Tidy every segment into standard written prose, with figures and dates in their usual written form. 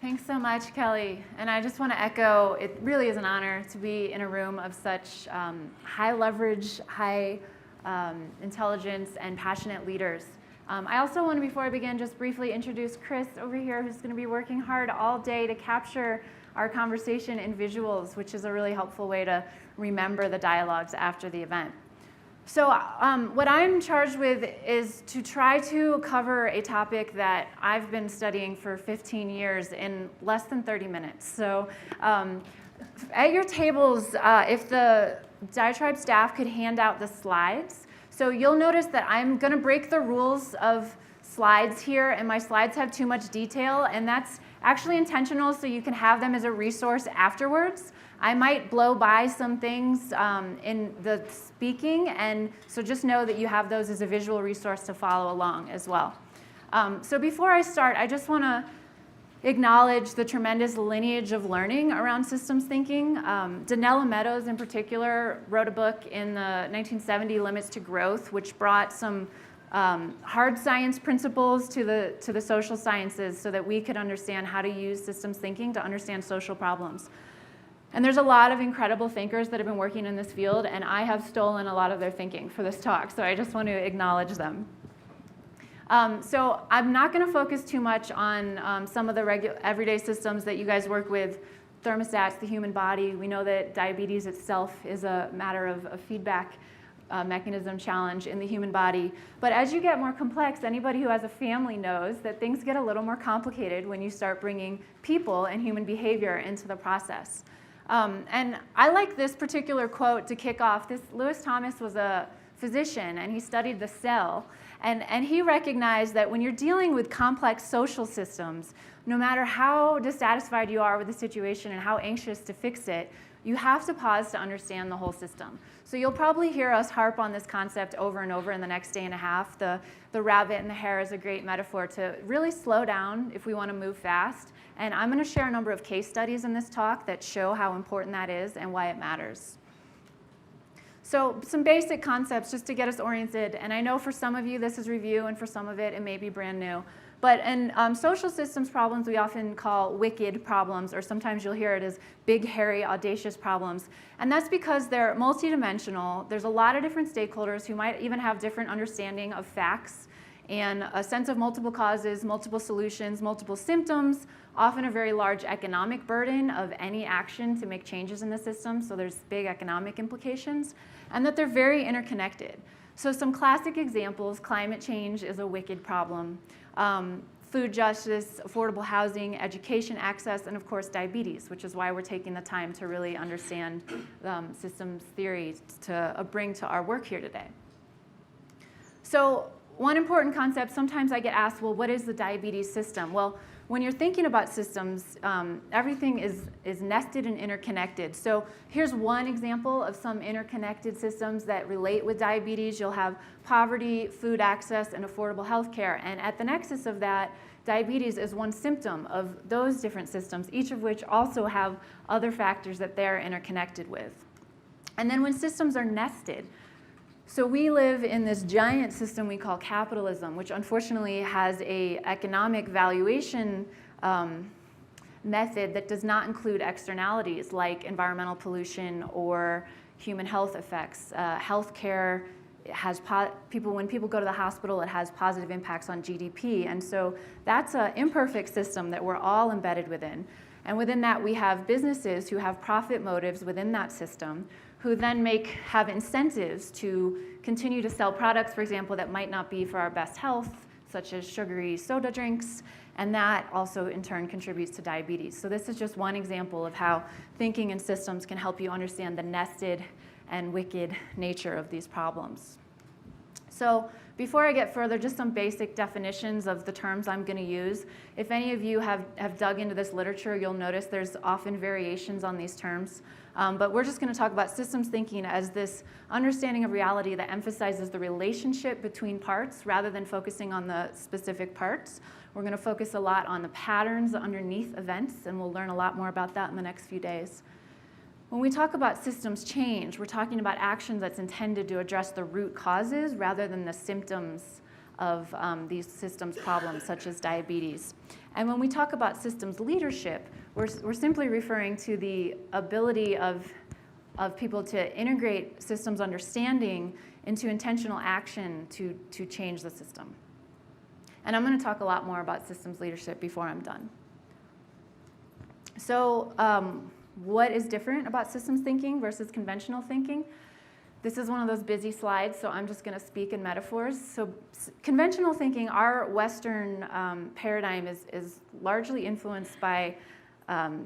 Thanks so much, Kelly. And I just want to echo, it really is an honor to be in a room of such high leverage, high intelligence, and passionate leaders. I also want to, before I begin, just briefly introduce Chris over here, who's going to be working hard all day to capture our conversation in visuals, which is a really helpful way to remember the dialogues after the event. So what I'm charged with is to try to cover a topic that I've been studying for 15 years in less than 30 minutes. So at your tables, if the diatribe staff could hand out the slides. So you'll notice that I'm going to break the rules of slides here, and my slides have too much detail, and that's actually intentional so you can have them as a resource afterwards. I might blow by some things in the speaking, and so just know that you have those as a visual resource to follow along as well. So before I start, I just want to acknowledge the tremendous lineage of learning around systems thinking. Donella Meadows, in particular, wrote a book in the 1970 Limits to Growth, which brought some hard science principles to the social sciences so that we could understand how to use systems thinking to understand social problems. And there's a lot of incredible thinkers that have been working in this field, and I have stolen a lot of their thinking for this talk, so I just want to acknowledge them. So I'm not going to focus too much on some of the everyday systems that you guys work with, thermostats, the human body. We know that diabetes itself is a matter of a feedback mechanism challenge in the human body. But as you get more complex, anybody who has a family knows that things get a little more complicated when you start bringing people and human behavior into the process. And I like this particular quote to kick off. Lewis Thomas was a physician, and he studied the cell. And he recognized that when you're dealing with complex social systems, no matter how dissatisfied you are with the situation and how anxious to fix it, you have to pause to understand the whole system. So you'll probably hear us harp on this concept over and over in the next day and a half. The rabbit and the hare is a great metaphor to really slow down if we want to move fast. And I'm going to share a number of case studies in this talk that show how important that is and why it matters. So some basic concepts just to get us oriented. And I know for some of you this is review, and for some of it may be brand new. But in social systems problems, we often call wicked problems, or sometimes you'll hear it as big, hairy, audacious problems. And that's because they're multidimensional. There's a lot of different stakeholders who might even have different understanding of facts and a sense of multiple causes, multiple solutions, multiple symptoms, often a very large economic burden of any action to make changes in the system, so there's big economic implications, and that they're very interconnected. So some classic examples: climate change is a wicked problem, food justice, affordable housing, education access, and of course diabetes, which is why we're taking the time to really understand systems theory to bring to our work here today. So one important concept, sometimes I get asked, well, what is the diabetes system? Well, when you're thinking about systems, everything is nested and interconnected. So here's one example of some interconnected systems that relate with diabetes. You'll have poverty, food access, and affordable health care. And at the nexus of that, diabetes is one symptom of those different systems, each of which also have other factors that they're interconnected with. And then when systems are nested, so we live in this giant system we call capitalism, which unfortunately has an economic valuation method that does not include externalities like environmental pollution or human health effects. Healthcare has when people go to the hospital, it has positive impacts on GDP, and so that's an imperfect system that we're all embedded within. And within that, we have businesses who have profit motives within that system, who then have incentives to continue to sell products, for example, that might not be for our best health, such as sugary soda drinks, and that also in turn contributes to diabetes. So this is just one example of how thinking in systems can help you understand the nested and wicked nature of these problems. So before I get further, just some basic definitions of the terms I'm going to use. If any of you have dug into this literature, you'll notice there's often variations on these terms. But we're just going to talk about systems thinking as this understanding of reality that emphasizes the relationship between parts rather than focusing on the specific parts. We're going to focus a lot on the patterns underneath events, and we'll learn a lot more about that in the next few days. When we talk about systems change, we're talking about action that's intended to address the root causes rather than the symptoms of these systems problems, such as diabetes. And when we talk about systems leadership, we're simply referring to the ability of people to integrate systems understanding into intentional action to change the system. And I'm going to talk a lot more about systems leadership before I'm done. So what is different about systems thinking versus conventional thinking? This is one of those busy slides, so I'm just going to speak in metaphors. So conventional thinking, our Western paradigm is largely influenced by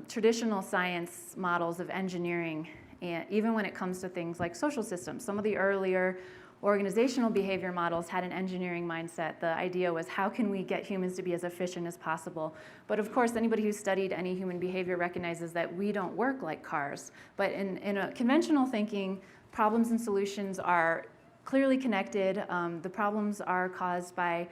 traditional science models of engineering, and even when it comes to things like social systems. Some of the earlier organizational behavior models had an engineering mindset. The idea was, how can we get humans to be as efficient as possible? But of course, anybody who's studied any human behavior recognizes that we don't work like cars. But in a conventional thinking, problems and solutions are clearly connected. The problems are caused by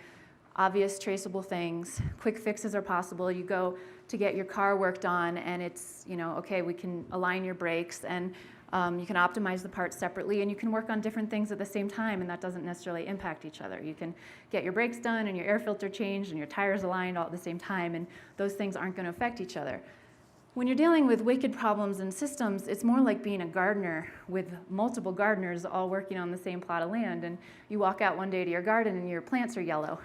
obvious traceable things. Quick fixes are possible. You go to get your car worked on and it's, okay, we can align your brakes and you can optimize the parts separately and you can work on different things at the same time, and that doesn't necessarily impact each other. You can get your brakes done and your air filter changed and your tires aligned all at the same time, and those things aren't going to affect each other. When you're dealing with wicked problems and systems, it's more like being a gardener with multiple gardeners all working on the same plot of land, and you walk out one day to your garden and your plants are yellow.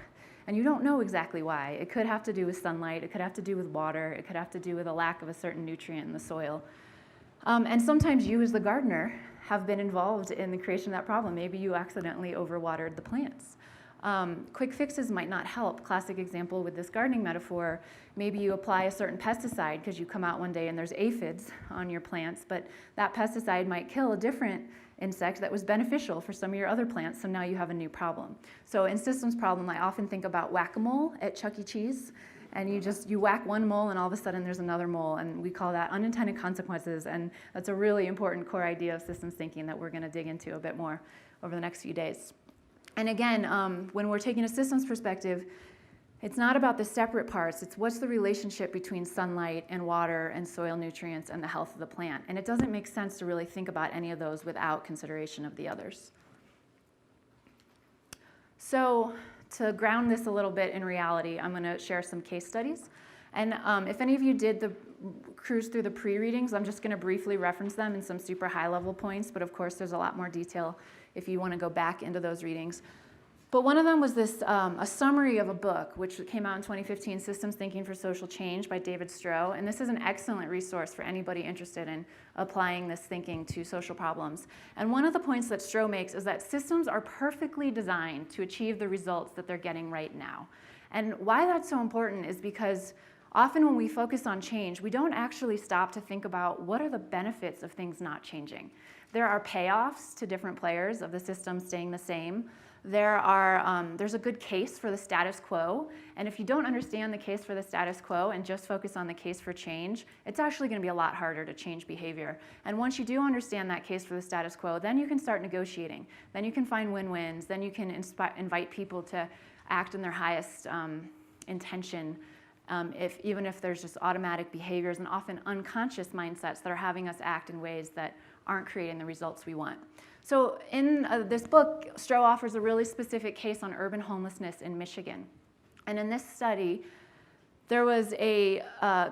And you don't know exactly why. It could have to do with sunlight, it could have to do with water, it could have to do with a lack of a certain nutrient in the soil. And sometimes you as the gardener have been involved in the creation of that problem. Maybe you accidentally overwatered the plants. Quick fixes might not help. Classic example with this gardening metaphor, maybe you apply a certain pesticide because you come out one day and there's aphids on your plants, but that pesticide might kill a different insect that was beneficial for some of your other plants, so now you have a new problem. So in systems problem, I often think about whack-a-mole at Chuck E. Cheese, and you whack one mole and all of a sudden there's another mole, and we call that unintended consequences, and that's a really important core idea of systems thinking that we're going to dig into a bit more over the next few days. And again, when we're taking a systems perspective, it's not about the separate parts, it's what's the relationship between sunlight and water and soil nutrients and the health of the plant. And it doesn't make sense to really think about any of those without consideration of the others. So to ground this a little bit in reality, I'm going to share some case studies. And if any of you did the cruise through the pre-readings, I'm just going to briefly reference them in some super high-level points, but of course there's a lot more detail if you want to go back into those readings. But one of them was this, a summary of a book, which came out in 2015, Systems Thinking for Social Change by David Stroh. And this is an excellent resource for anybody interested in applying this thinking to social problems. And one of the points that Stroh makes is that systems are perfectly designed to achieve the results that they're getting right now. And why that's so important is because often when we focus on change, we don't actually stop to think about what are the benefits of things not changing. There are payoffs to different players of the system staying the same. There's a good case for the status quo, and if you don't understand the case for the status quo and just focus on the case for change, it's actually going to be a lot harder to change behavior. And once you do understand that case for the status quo, then you can start negotiating. Then you can find win-wins. Then you can invite people to act in their highest intention, even if there's just automatic behaviors and often unconscious mindsets that are having us act in ways that aren't creating the results we want. So in this book, Stroh offers a really specific case on urban homelessness in Michigan. And in this study, there was a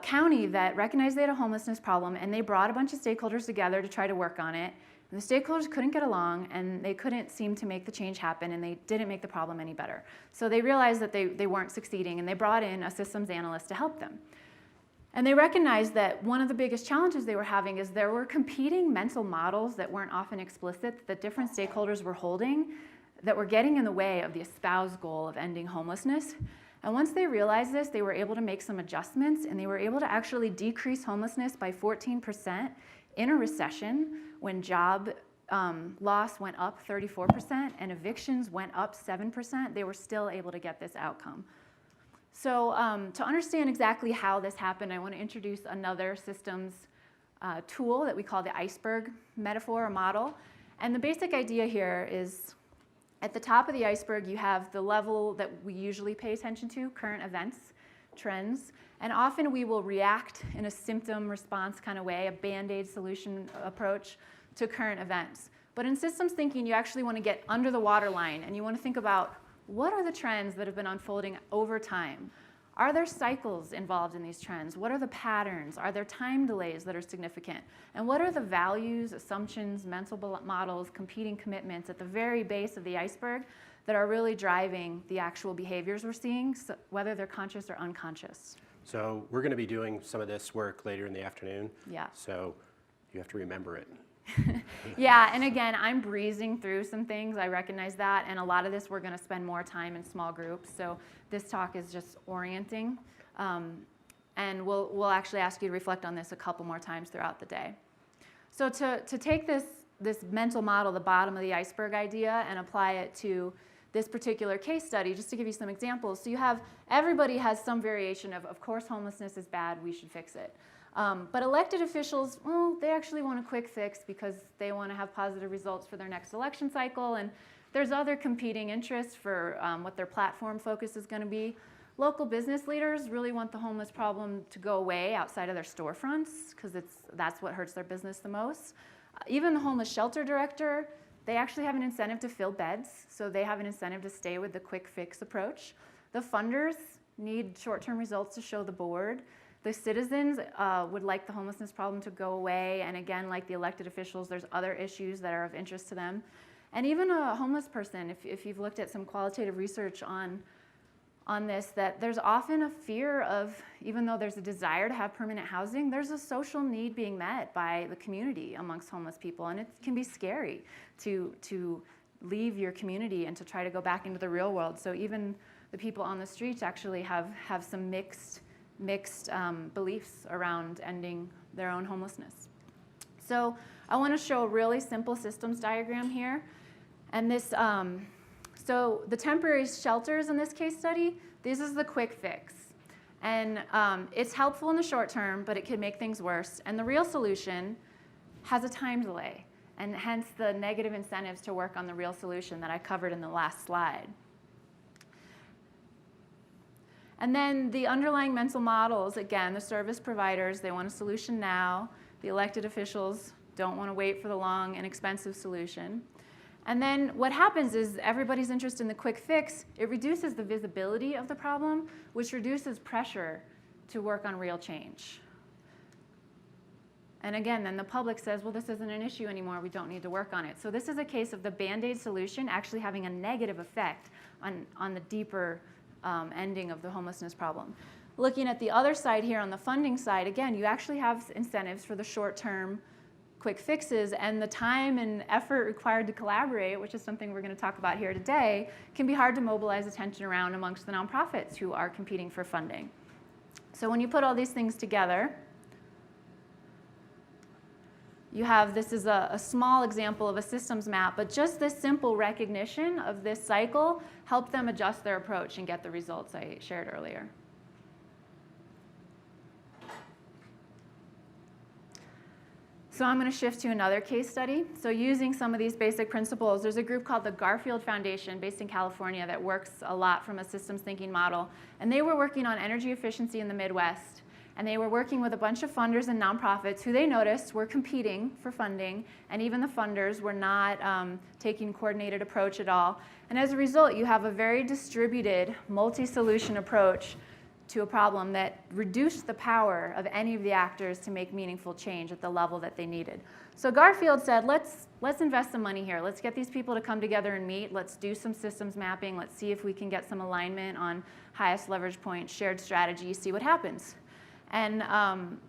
county that recognized they had a homelessness problem, and they brought a bunch of stakeholders together to try to work on it. And the stakeholders couldn't get along, and they couldn't seem to make the change happen, and they didn't make the problem any better. So they realized that they weren't succeeding, and they brought in a systems analyst to help them. And they recognized that one of the biggest challenges they were having is there were competing mental models that weren't often explicit that different stakeholders were holding that were getting in the way of the espoused goal of ending homelessness. And once they realized this, they were able to make some adjustments, and they were able to actually decrease homelessness by 14% in a recession when job loss went up 34% and evictions went up 7%. They were still able to get this outcome. So to understand exactly how this happened, I want to introduce another systems tool that we call the Iceberg metaphor or model. And the basic idea here is at the top of the iceberg, you have the level that we usually pay attention to, current events, trends. And often we will react in a symptom response kind of way, a Band-Aid solution approach to current events. But in systems thinking, you actually want to get under the waterline, and you want to think about what are the trends that have been unfolding over time? Are there cycles involved in these trends? What are the patterns? Are there time delays that are significant? And what are the values, assumptions, mental models, competing commitments at the very base of the iceberg that are really driving the actual behaviors we're seeing, so whether they're conscious or unconscious? So we're going to be doing some of this work later in the afternoon. Yeah. So you have to remember it. Yeah, and again, I'm breezing through some things. I recognize that, and a lot of this we're going to spend more time in small groups. So this talk is just orienting, and we'll actually ask you to reflect on this a couple more times throughout the day. So to take this mental model, the bottom of the iceberg idea, and apply it to this particular case study, just to give you some examples. So you have, everybody has some variation of course homelessness is bad, we should fix it. But elected officials, well, they actually want a quick fix because they want to have positive results for their next election cycle, and there's other competing interests for what their platform focus is going to be. Local business leaders really want the homeless problem to go away outside of their storefronts because that's what hurts their business the most. Even the homeless shelter director, they actually have an incentive to fill beds, so they have an incentive to stay with the quick fix approach. The funders need short-term results to show the board. The citizens would like the homelessness problem to go away, and again, like the elected officials, there's other issues that are of interest to them. And even a homeless person, if you've looked at some qualitative research on this, that there's often a fear of, even though there's a desire to have permanent housing, there's a social need being met by the community amongst homeless people, and it can be scary to leave your community and to try to go back into the real world. So even the people on the streets actually have some mixed beliefs around ending their own homelessness. So I want to show a really simple systems diagram here. And this, so the temporary shelters in this case study, this is the quick fix. And it's helpful in the short term, but it can make things worse. And the real solution has a time delay, and hence the negative incentives to work on the real solution that I covered in the last slide. And then the underlying mental models, again, the service providers, they want a solution now. The elected officials don't want to wait for the long and expensive solution. And then what happens is everybody's interest in the quick fix, it reduces the visibility of the problem, which reduces pressure to work on real change. And again, then the public says, well, this isn't an issue anymore, we don't need to work on it. So this is a case of the Band-Aid solution actually having a negative effect on the deeper ending of the homelessness problem. Looking at the other side here on the funding side, again, you actually have incentives for the short-term quick fixes, and the time and effort required to collaborate, which is something we're going to talk about here today, can be hard to mobilize attention around amongst the nonprofits who are competing for funding. So when you put all these things together, you have, this is a small example of a systems map, but just this simple recognition of this cycle helped them adjust their approach and get the results I shared earlier. So I'm going to shift to another case study. So using some of these basic principles, there's a group called the Garfield Foundation based in California that works a lot from a systems thinking model. And they were working on energy efficiency in the Midwest. And they were working with a bunch of funders and nonprofits who they noticed were competing for funding, and even the funders were not taking a coordinated approach at all. And as a result, you have a very distributed, multi-solution approach to a problem that reduced the power of any of the actors to make meaningful change at the level that they needed. So Garfield said, let's invest some money here. Let's get these people to come together and meet. Let's do some systems mapping. Let's see if we can get some alignment on highest leverage point, shared strategy, see what happens. And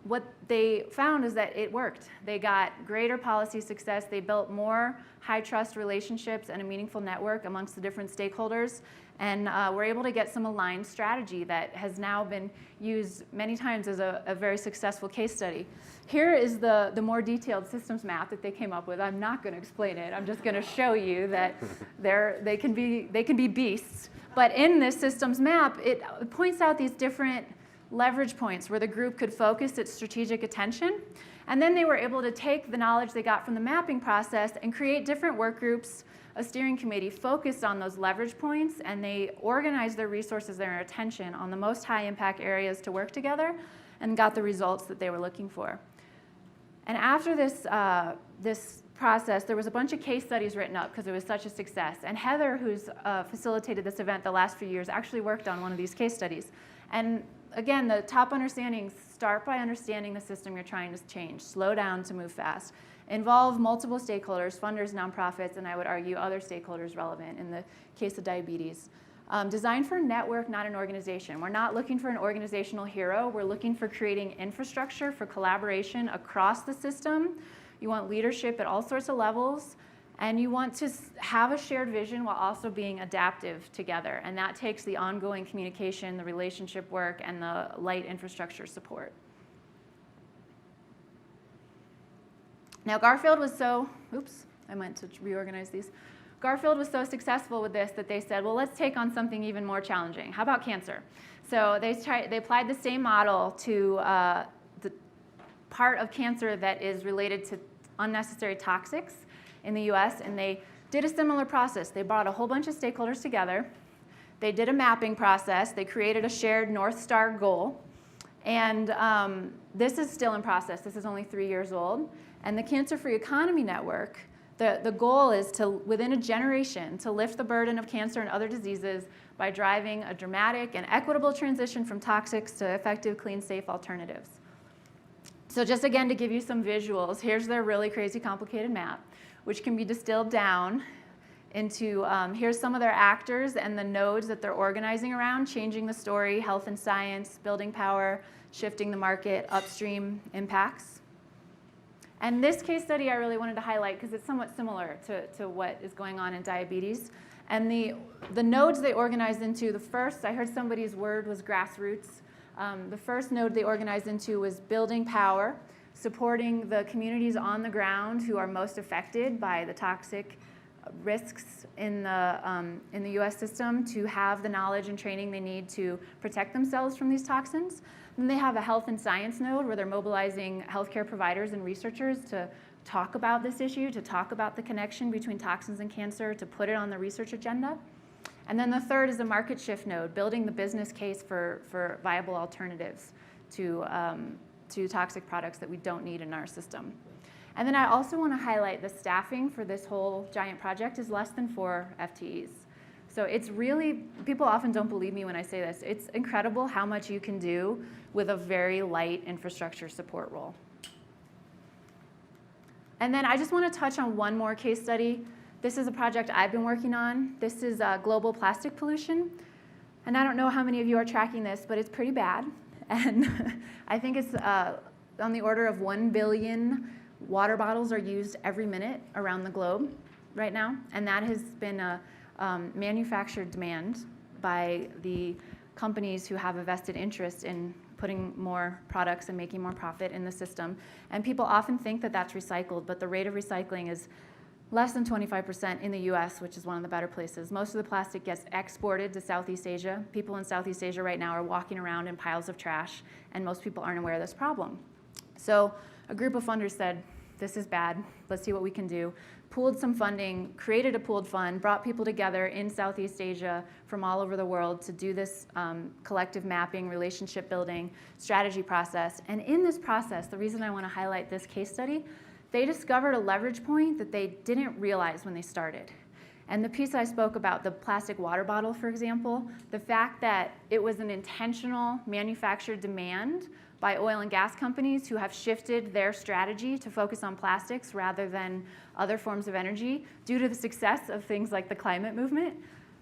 what they found is that it worked. They got greater policy success. They built more high-trust relationships and a meaningful network amongst the different stakeholders, and were able to get some aligned strategy that has now been used many times as a very successful case study. Here is the more detailed systems map that they came up with. I'm not going to explain it. I'm just going to show you that they can be beasts. But in this systems map, it points out these different leverage points where the group could focus its strategic attention. And then they were able to take the knowledge they got from the mapping process and create different work groups, a steering committee focused on those leverage points, and they organized their resources, their attention on the most high impact areas to work together and got the results that they were looking for. And after this process, there was a bunch of case studies written up because it was such a success. And Heather, who's facilitated this event the last few years, actually worked on one of these case studies. And again, the top understandings: start by understanding the system you're trying to change. Slow down to move fast. Involve multiple stakeholders, funders, nonprofits, and I would argue other stakeholders relevant in the case of diabetes. Design for a network, not an organization. We're not looking for an organizational hero. We're looking for creating infrastructure for collaboration across the system. You want leadership at all sorts of levels, and you want to have a shared vision while also being adaptive together. And that takes the ongoing communication, the relationship work, and the light infrastructure support. Now, Garfield was so, oops, I meant to reorganize these. Garfield was so successful with this that they said, well, let's take on something even more challenging. How about cancer? So they applied the same model to the part of cancer that is related to unnecessary toxics in the US, and they did a similar process. They brought a whole bunch of stakeholders together. They did a mapping process. They created a shared North Star goal. And this is still in process. This is only 3 years old. And the Cancer-Free Economy Network, the goal is to, within a generation, to lift the burden of cancer and other diseases by driving a dramatic and equitable transition from toxics to effective, clean, safe alternatives. So just again to give you some visuals, here's their really crazy complicated map, which can be distilled down into, here's some of their actors and the nodes that they're organizing around: changing the story, health and science, building power, shifting the market, upstream impacts. And this case study I really wanted to highlight because it's somewhat similar to what is going on in diabetes. And the nodes they organized into, the first, I heard somebody's word was grassroots. The first node they organized into was building power, supporting the communities on the ground who are most affected by the toxic risks in the US system to have the knowledge and training they need to protect themselves from these toxins. Then they have a health and science node where they're mobilizing healthcare providers and researchers to talk about this issue, to talk about the connection between toxins and cancer, to put it on the research agenda. And then the third is a market shift node, building the business case for viable alternatives to toxic products that we don't need in our system. And then I also want to highlight the staffing for this whole giant project is less than 4 FTEs. So it's really, people often don't believe me when I say this, it's incredible how much you can do with a very light infrastructure support role. And then I just want to touch on one more case study. This is a project I've been working on. This is global plastic pollution. And I don't know how many of you are tracking this, but it's pretty bad. And I think it's on the order of 1 billion water bottles are used every minute around the globe right now. And that has been a manufactured demand by the companies who have a vested interest in putting more products and making more profit in the system. And people often think that that's recycled, but the rate of recycling is less than 25% in the US, which is one of the better places. Most of the plastic gets exported to Southeast Asia. People in Southeast Asia right now are walking around in piles of trash, and most people aren't aware of this problem. So a group of funders said, this is bad, let's see what we can do. Pooled some funding, created a pooled fund, brought people together in Southeast Asia from all over the world to do this collective mapping, relationship building, strategy process. And in this process, the reason I want to highlight this case study, they discovered a leverage point that they didn't realize when they started. And the piece I spoke about, the plastic water bottle, for example, the fact that it was an intentional manufactured demand by oil and gas companies who have shifted their strategy to focus on plastics rather than other forms of energy due to the success of things like the climate movement,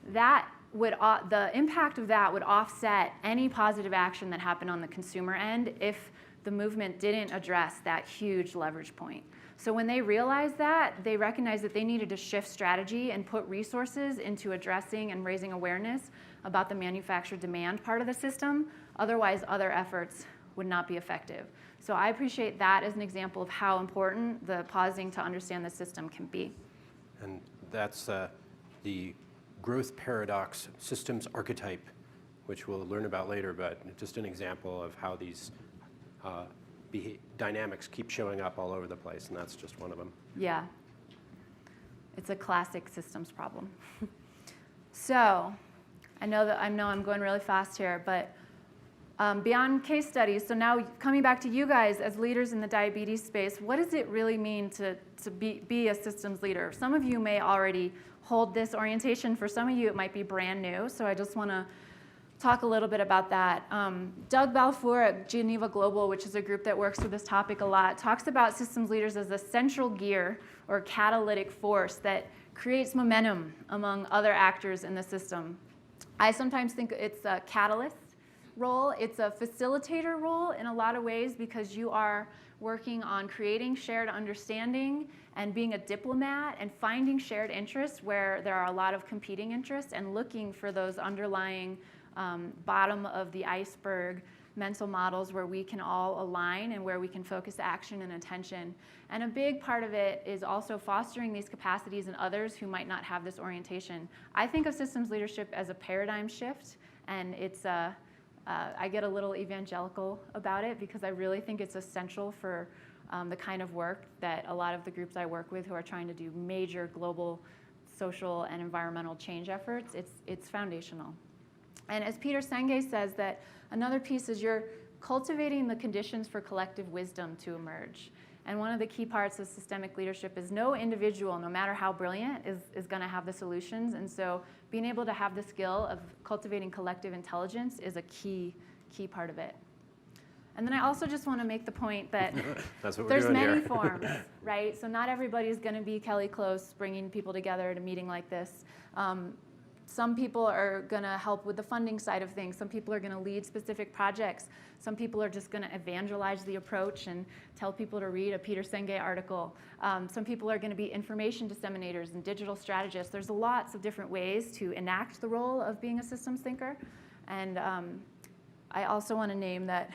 that would, the impact of that would offset any positive action that happened on the consumer end if the movement didn't address that huge leverage point. So when they realized that, they recognized that they needed to shift strategy and put resources into addressing and raising awareness about the manufactured demand part of the system. Otherwise, other efforts would not be effective. So I appreciate that as an example of how important the pausing to understand the system can be. And that's the growth paradox systems archetype, which we'll learn about later, but just an example of how these dynamics keep showing up all over the place, and that's just one of them. Yeah. It's a classic systems problem. So I know I'm going really fast here, but Beyond case studies, so now coming back to you guys as leaders in the diabetes space, what does it really mean to be a systems leader? Some of you may already hold this orientation. For some of you, it might be brand new. So I just want to talk a little bit about that. Doug Balfour at Geneva Global, which is a group that works with this topic a lot, talks about systems leaders as a central gear or catalytic force that creates momentum among other actors in the system. I sometimes think it's a catalyst role. It's a facilitator role in a lot of ways because you are working on creating shared understanding and being a diplomat and finding shared interests where there are a lot of competing interests and looking for those underlying bottom of the iceberg mental models where we can all align and where we can focus action and attention. And a big part of it is also fostering these capacities in others who might not have this orientation. I think of systems leadership as a paradigm shift, and it's I get a little evangelical about it because I really think it's essential for the kind of work that a lot of the groups I work with who are trying to do major global social and environmental change efforts, it's foundational. And as Peter Senge says, that another piece is you're cultivating the conditions for collective wisdom to emerge. And one of the key parts of systemic leadership is no individual, no matter how brilliant, is going to have the solutions. And so being able to have the skill of cultivating collective intelligence is a key part of it. And then I also just want to make the point that there's many forms, right? So not everybody's going to be Kelly Close bringing people together at a meeting like this. Some people are going to help with the funding side of things. Some people are going to lead specific projects. Some people are just going to evangelize the approach and tell people to read a Peter Senge article. Some people are going to be information disseminators and digital strategists. There's lots of different ways to enact the role of being a systems thinker. And I also want to name that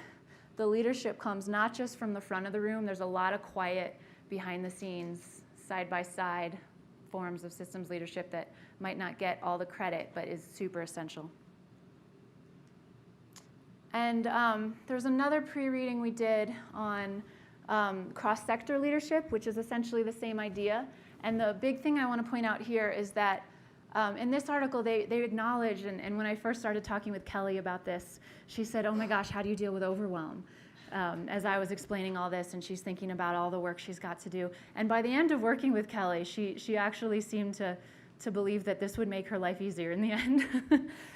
the leadership comes not just from the front of the room. There's a lot of quiet behind the scenes, side-by-side forms of systems leadership that might not get all the credit, but is super essential. And there's another pre-reading we did on cross-sector leadership, which is essentially the same idea. And the big thing I want to point out here is that in this article, they acknowledge, and when I first started talking with Kelly about this, she said, oh my gosh, how do you deal with overwhelm? As I was explaining all this, and she's thinking about all the work she's got to do. And by the end of working with Kelly, she actually seemed to believe that this would make her life easier in the end.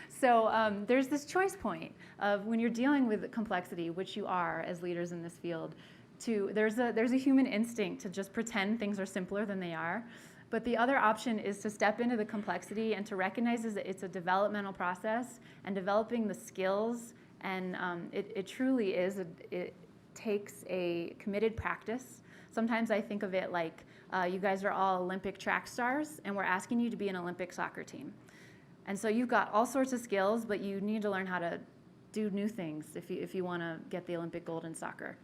So there's this choice point of when you're dealing with complexity, which you are as leaders in this field, there's a human instinct to just pretend things are simpler than they are. But the other option is to step into the complexity and to recognize that it's a developmental process, and developing the skills, and it truly is, it takes a committed practice. Sometimes I think of it like you guys are all Olympic track stars, and we're asking you to be an Olympic soccer team. And so you've got all sorts of skills, but you need to learn how to do new things if you want to get the Olympic gold in soccer.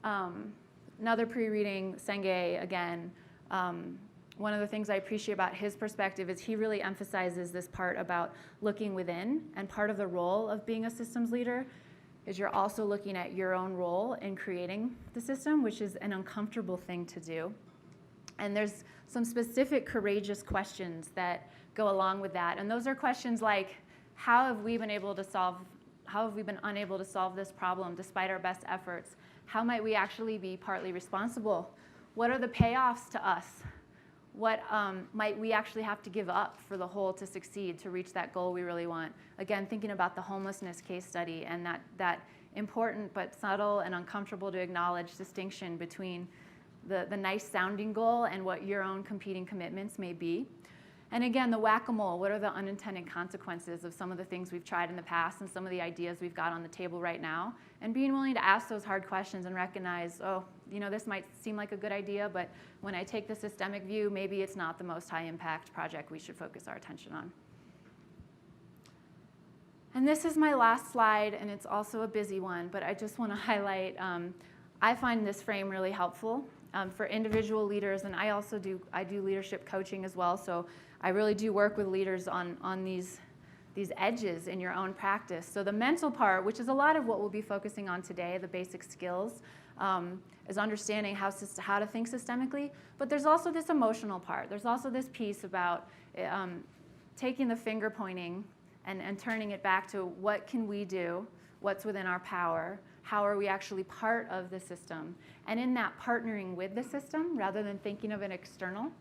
Another pre-reading, Senge, again, one of the things I appreciate about his perspective is he really emphasizes this part about looking within, and part of the role of being a systems leader is you're also looking at your own role in creating the system, which is an uncomfortable thing to do. And there's some specific courageous questions that go along with that. And those are questions like, how have we been unable to solve this problem despite our best efforts? How might we actually be partly responsible? What are the payoffs to us? What might we actually have to give up for the whole to succeed, to reach that goal we really want? Again, thinking about the homelessness case study and that important but subtle and uncomfortable to acknowledge distinction between the nice sounding goal and what your own competing commitments may be. And again, the whack-a-mole, what are the unintended consequences of some of the things we've tried in the past and some of the ideas we've got on the table right now? And being willing to ask those hard questions and recognize, oh, this might seem like a good idea, but when I take the systemic view, maybe it's not the most high impact project we should focus our attention on. And this is my last slide, and it's also a busy one, but I just want to highlight, I find this frame really helpful for individual leaders, and I do leadership coaching as well, so I really do work with leaders on these edges in your own practice. So the mental part, which is a lot of what we'll be focusing on today, the basic skills, is understanding how to think systemically. But there's also this emotional part. There's also this piece about taking the finger pointing and turning it back to what can we do, what's within our power, how are we actually part of the system, and in that partnering with the system rather than thinking of an external,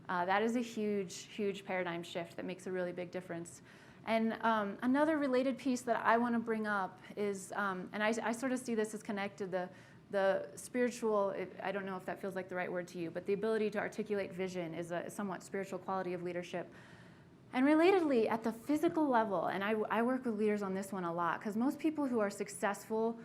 that is a huge, huge paradigm shift that makes a really big difference. And another related piece that I want to bring up is, and I sort of see this as connected, the spiritual, I don't know if that feels like the right word to you, but the ability to articulate vision is a somewhat spiritual quality of leadership. And relatedly, at the physical level, and I work with leaders on this one a lot, because most people who are successful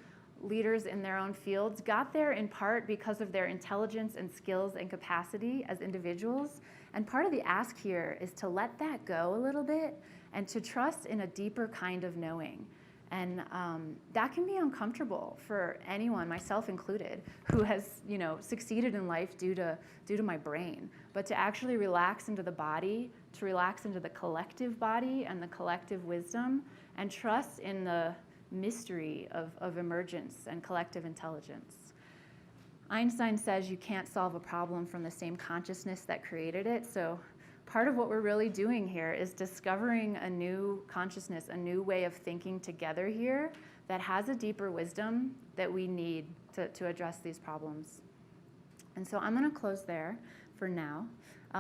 leaders in their own fields got there in part because of their intelligence and skills and capacity as individuals. And part of the ask here is to let that go a little bit and to trust in a deeper kind of knowing. And that can be uncomfortable for anyone, myself included, who has, succeeded in life due to my brain. But to actually relax into the body, to relax into the collective body and the collective wisdom, and trust in the mystery of emergence and collective intelligence. Einstein says you can't solve a problem from the same consciousness that created it. So part of what we're really doing here is discovering a new consciousness, a new way of thinking together here that has a deeper wisdom that we need to address these problems. And so I'm going to close there for now.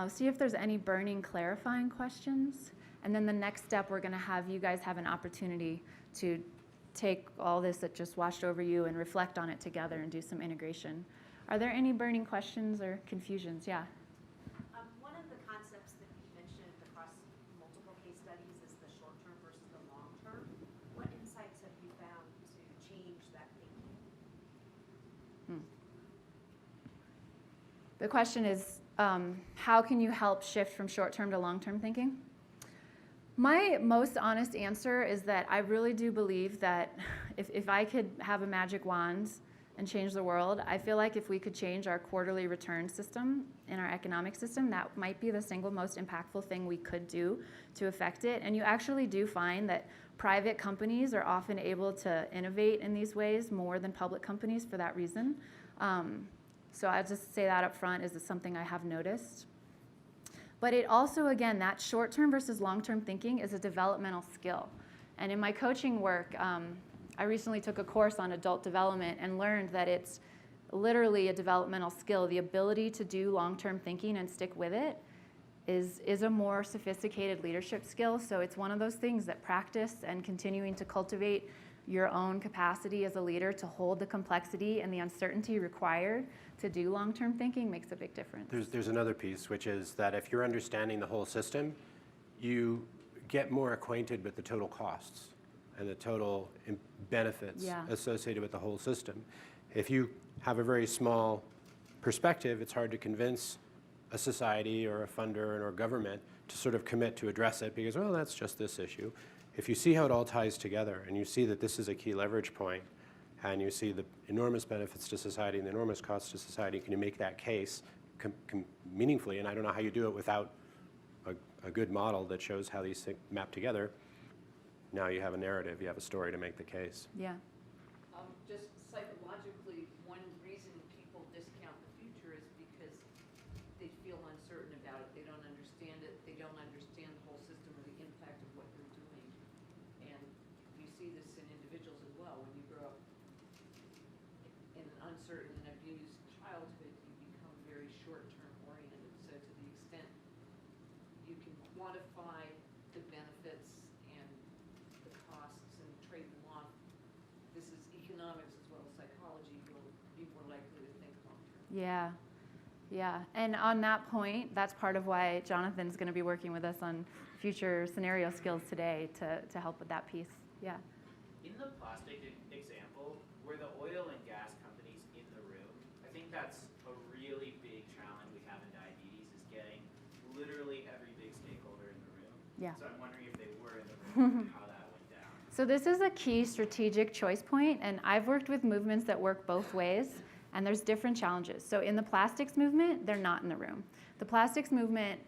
See if there's any burning clarifying questions. And then the next step, we're going to have you guys have an opportunity to take all this that just washed over you and reflect on it together and do some integration. Are there any burning questions or confusions? Yeah. One of the concepts that you mentioned across multiple case studies is the short term versus the long term. What insights have you found to change that thinking? The question is, how can you help shift from short-term to long-term thinking? My most honest answer is that I really do believe that if I could have a magic wand and change the world, I feel like if we could change our quarterly return system in our economic system, that might be the single most impactful thing we could do to affect it. And you actually do find that private companies are often able to innovate in these ways more than public companies for that reason. So I'll just say that up front is something I have noticed. But it also, again, that short-term versus long-term thinking is a developmental skill. And in my coaching work, I recently took a course on adult development and learned that it's literally a developmental skill. The ability to do long-term thinking and stick with it is a more sophisticated leadership skill. So it's one of those things that practice and continuing to cultivate your own capacity as a leader to hold the complexity and the uncertainty required to do long-term thinking makes a big difference. There's another piece, which is that if you're understanding the whole system, you get more acquainted with the total costs and the total benefits associated with the whole system. If you have a very small perspective, it's hard to convince a society or a funder or government to sort of commit to address it because, well, that's just this issue. If you see how it all ties together and you see that this is a key leverage point and you see the enormous benefits to society and the enormous costs to society, can you make that case meaningfully? And I don't know how you do it without a good model that shows how these things map together. Now you have a narrative, you have a story to make the case. Yeah. Just psychologically, one reason people discount the future is because they feel uncertain about it. They don't understand it. They don't understand the whole system or the impact of what they're doing. And you see this in individuals as well. When you grow up in an uncertain and abused childhood, you become very short-term oriented. So to the extent you can quantify the benefits and the costs and trade them off, this is economics as well as psychology, you'll be more likely to think long-term. Yeah. Yeah. And on that point, that's part of why Jonathan's going to be working with us on future scenario skills today to help with that piece. Yeah. In the plastic example, were the oil and gas companies in the room? I think that's a really big challenge we have in diabetes is getting literally every big stakeholder in the room. Yeah. So I'm wondering if they were in the room and how that went down. So this is a key strategic choice point, and I've worked with movements that work both ways, and there's different challenges. So in the plastics movement, they're not in the room. The plastics movement,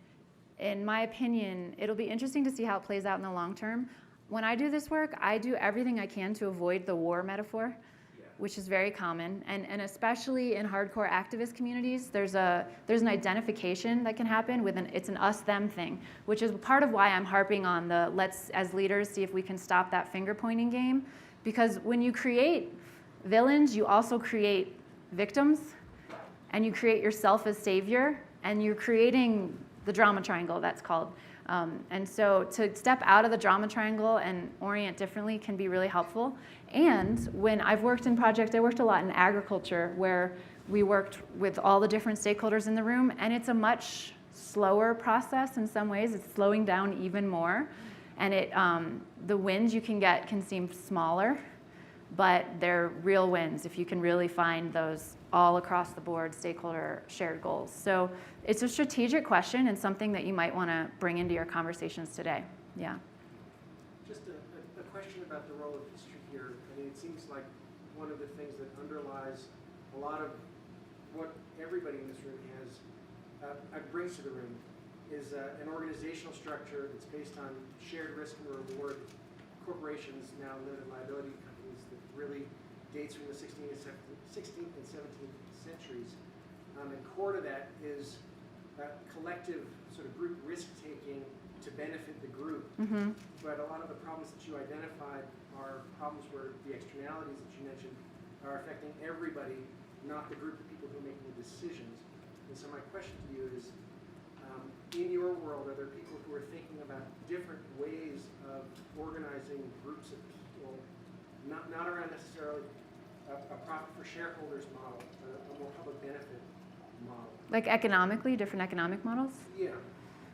in my opinion, it'll be interesting to see how it plays out in the long term. When I do this work, I do everything I can to avoid the war metaphor. which is very common, and especially in hardcore activist communities, there's an identification that can happen with it's an us-them thing, which is part of why I'm harping on the let's, as leaders, see if we can stop that finger-pointing game, because when you create villains, you also create victims, and you create yourself as savior, and you're creating the drama triangle, that's called. And so to step out of the drama triangle and orient differently can be really helpful. And when I've worked in projects, I worked a lot in agriculture where we worked with all the different stakeholders in the room, and it's a much slower process in some ways. It's slowing down even more. And the wins you can get can seem smaller, but they're real wins if you can really find those all across the board stakeholder shared goals. So it's a strategic question and something that you might want to bring into your conversations today. Yeah. Just a question about the role of history here. I mean, it seems like one of the things that underlies a lot of what everybody in this room brings to the room is an organizational structure that's based on shared risk and reward. Corporations, now limited liability companies, that really dates from the 16th and 17th centuries. And core to that is collective sort of group risk-taking to benefit the group. Mm-hmm. But a lot of the problems that you identified are problems where the externalities that you mentioned are affecting everybody, not the group of people who are making the decisions. And so my question to you is, in your world, are there people who are thinking about different ways of organizing groups of people, not around necessarily a profit for shareholders model, a more public benefit model? Like economically, different economic models?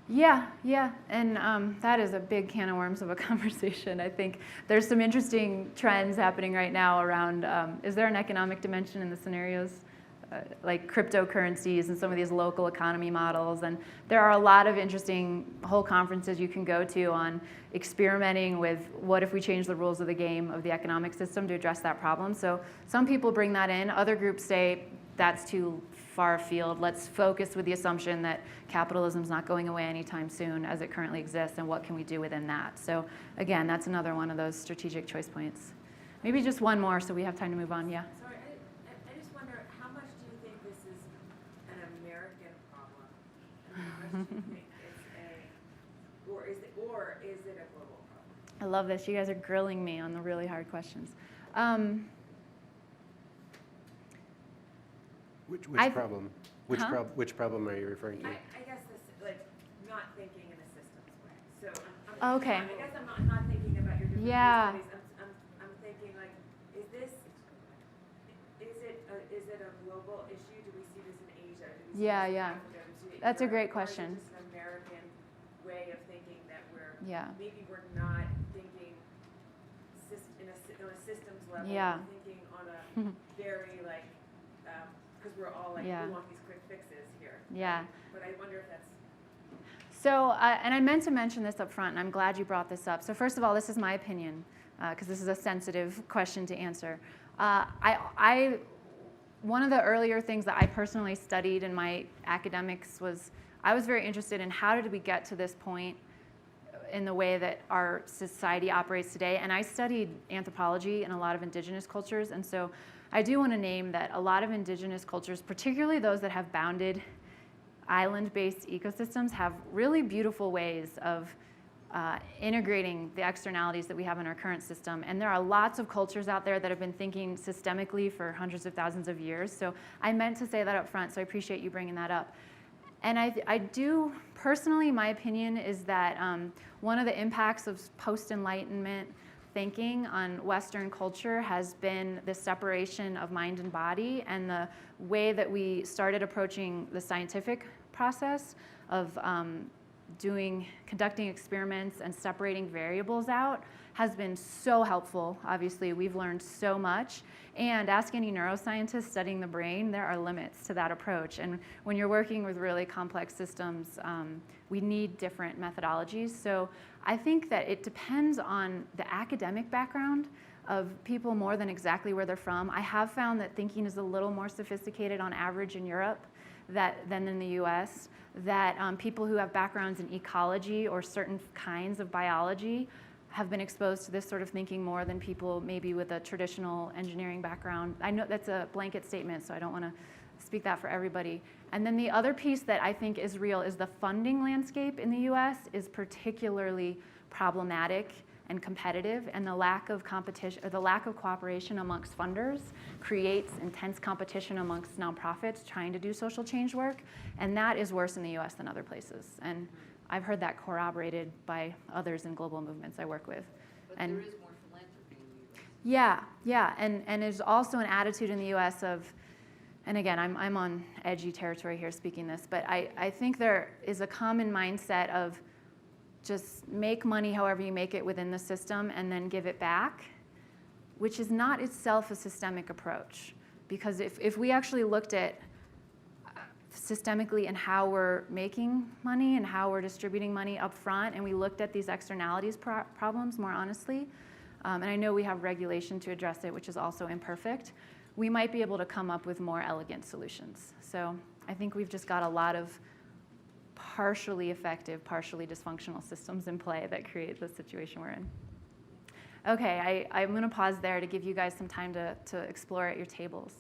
Yeah. Yeah, and that is a big can of worms of a conversation. I think there's some interesting trends happening right now around, is there an economic dimension in the scenarios? Like cryptocurrencies and some of these local economy models. And there are a lot of interesting whole conferences you can go to on experimenting with what if we change the rules of the game of the economic system to address that problem. So some people bring that in. Other groups say that's too far afield. Let's focus with the assumption that capitalism's not going away anytime soon as it currently exists, and what can we do within that? So again, that's another one of those strategic choice points. Maybe just one more so we have time to move on. Yeah. Sorry, I just wonder, how much do you think this is an American problem? And how much do you think it's or is it a global problem? I love this. You guys are grilling me on the really hard questions. Which problem? Which problem are you referring to? I guess this, like, not thinking in a systems way. So Okay. I guess I'm not thinking about your different Yeah. studies. I'm thinking, like, is it a global issue? Do we see this in Asia? Do we see Yeah, this in yeah. Africa? Do we see it That's a Europe? great Or question. is it just an American way of thinking that maybe we're not thinking on a systems level. Yeah. We're thinking on a very, like, because we're all like, Yeah. we want these quick fixes here. Yeah. But I wonder if that's. So, and I meant to mention this up front, and I'm glad you brought this up. So first of all, this is my opinion, because this is a sensitive question to answer. One of the earlier things that I personally studied in my academics was, I was very interested in how did we get to this point in the way that our society operates today. And I studied anthropology in a lot of indigenous cultures, and so I do want to name that a lot of indigenous cultures, particularly those that have bounded island-based ecosystems, have really beautiful ways of integrating the externalities that we have in our current system. And there are lots of cultures out there that have been thinking systemically for hundreds of thousands of years. So I meant to say that up front, so I appreciate you bringing that up. And I do, personally, my opinion is that one of the impacts of post-Enlightenment thinking on Western culture has been the separation of mind and body, and the way that we started approaching the scientific process of conducting experiments and separating variables out has been so helpful. Obviously, we've learned so much. And ask any neuroscientist studying the brain, there are limits to that approach. And when you're working with really complex systems, we need different methodologies. So I think that it depends on the academic background of people more than exactly where they're from. I have found that thinking is a little more sophisticated on average in Europe than in the US, that people who have backgrounds in ecology or certain kinds of biology have been exposed to this sort of thinking more than people maybe with a traditional engineering background. I know that's a blanket statement, so I don't want to speak that for everybody. And then the other piece that I think is real is the funding landscape in the US is particularly problematic and competitive, and the lack of competition, or the lack of cooperation amongst funders creates intense competition amongst nonprofits trying to do social change work, and that is worse in the US than other places. And I've heard that corroborated by others in global movements I work with. But And there is more philanthropy in the US. yeah, and there's also an attitude in the US of, and again, I'm on edgy territory here speaking this, but I think there is a common mindset of just make money however you make it within the system and then give it back, which is not itself a systemic approach. Because if we actually looked at systemically and how we're making money and how we're distributing money up front, and we looked at these externalities problems more honestly, and I know we have regulation to address it, which is also imperfect, we might be able to come up with more elegant solutions. So I think we've just got a lot of partially effective, partially dysfunctional systems in play that create the situation we're in. Okay, I'm going to pause there to give you guys some time to explore at your tables.